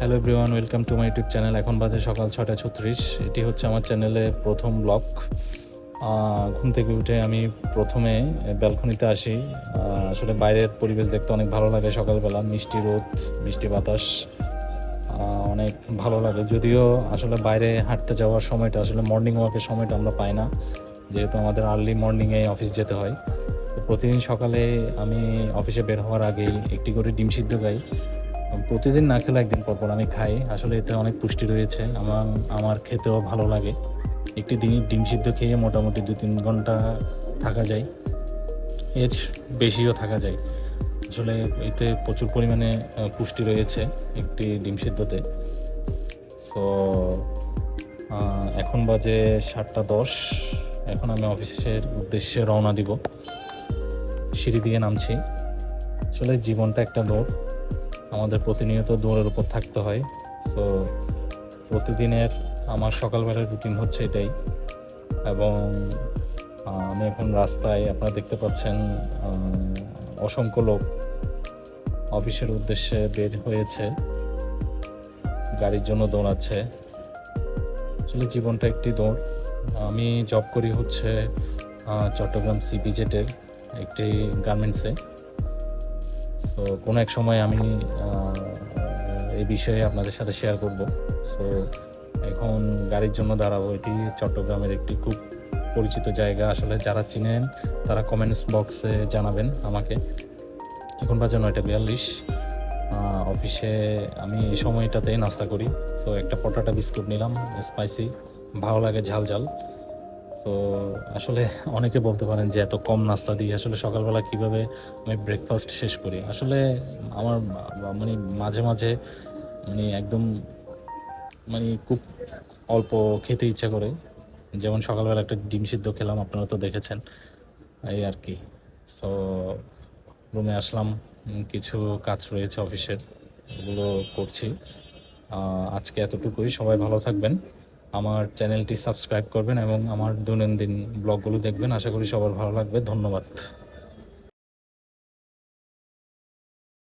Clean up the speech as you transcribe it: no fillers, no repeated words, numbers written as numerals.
Hello everyone, welcome to my YouTube channel. এখন বাজে সকাল 6:36। এটি হচ্ছে আমার চ্যানেলে প্রথম ব্লগ। ঘুম থেকে উঠে আমি প্রথমে ব্যালকনিতে আসি। আসলে বাইরের পরিবেশ দেখতে অনেক ভালো লাগে। সকালবেলা মিষ্টি রোদ, মিষ্টি বাতাস অনেক ভালো লাগে। যদিও আসলে বাইরে হাঁটতে যাওয়ার সময়টা, আসলে মর্নিং ওয়াকের সময়টা আমরা পাই না, যেহেতু আমাদের আর্লি মর্নিংয়ে অফিস যেতে হয়। তো প্রতিদিন সকালে আমি অফিসে বের হওয়ার আগেই একটি করে ডিম সিদ্ধ খাই। প্রতিদিন না খেলে একদিন পর আমি খাই। আসলে এতে অনেক পুষ্টি রয়েছে, আমার খেতেও ভালো লাগে। একটি দিন ডিম সিদ্ধ খেয়ে মোটামুটি 2-3 ঘন্টা থাকা যায়, এর বেশিও থাকা যায়। আসলে এতে প্রচুর পরিমাণে পুষ্টি রয়েছে একটি ডিম সিদ্ধতে। সো এখন বাজে 7:10। এখন আমি অফিসের উদ্দেশ্যে রওনা দিব। সিঁড়ি দিয়ে নামছি। আসলে জীবনটা একটা দৌড়, আমাদের প্রতিনিয়ত দৌড়ের উপর থাকতে হয়। সো প্রতিদিনের আমার সকালবেলার রুটিন হচ্ছে এটাই। এবং আমি এখন রাস্তায়, আপনারা দেখতে পাচ্ছেন অসংখ্য লোক অফিসের উদ্দেশ্যে বের হয়েছে, গাড়ির জন্য দৌড়াচ্ছে। আসলে জীবনটা একটি দৌড়। আমি জব করি হচ্ছে চট্টগ্রাম সিপিজেটের একটি গার্মেন্টসে। তো কোনো এক সময় আমি এই বিষয়ে আপনাদের সাথে শেয়ার করব। সো এখন গাড়ির জন্য দাঁড়াবো। এটি চট্টগ্রামের একটি খুব পরিচিত জায়গা। আসলে যারা চিনেন তারা কমেন্টস বক্সে জানাবেন আমাকে। এখন বাজে 9:42। অফিসে আমি এই সময়টাতে নাস্তা করি। সো একটা পটাটা বিস্কুট নিলাম, স্পাইসি, ভালো লাগে, ঝাল ঝাল। সো আসলে অনেকে বলতে পারেন যে এত কম নাস্তা দিয়ে আসলে সকালবেলা কীভাবে আমি ব্রেকফাস্ট শেষ করি। আসলে আমার মানে মাঝে মাঝে একদম খুব অল্প খেতে ইচ্ছা করে। যেমন সকালবেলা একটা ডিম সিদ্ধ খেলাম, আপনারা তো দেখেছেন, এই আর কি। সো রুমে আসলাম, কিছু কাজ রয়েছে অফিসের, এগুলো করছি। আজকে এতটুকুই। সবাই ভালো থাকবেন, আমার চ্যানেলটি সাবস্ক্রাইব করবেন এবং আমার দৈনন্দিন ব্লগগুলো দেখবেন। আশা করি সবার ভালো লাগবে। ধন্যবাদ।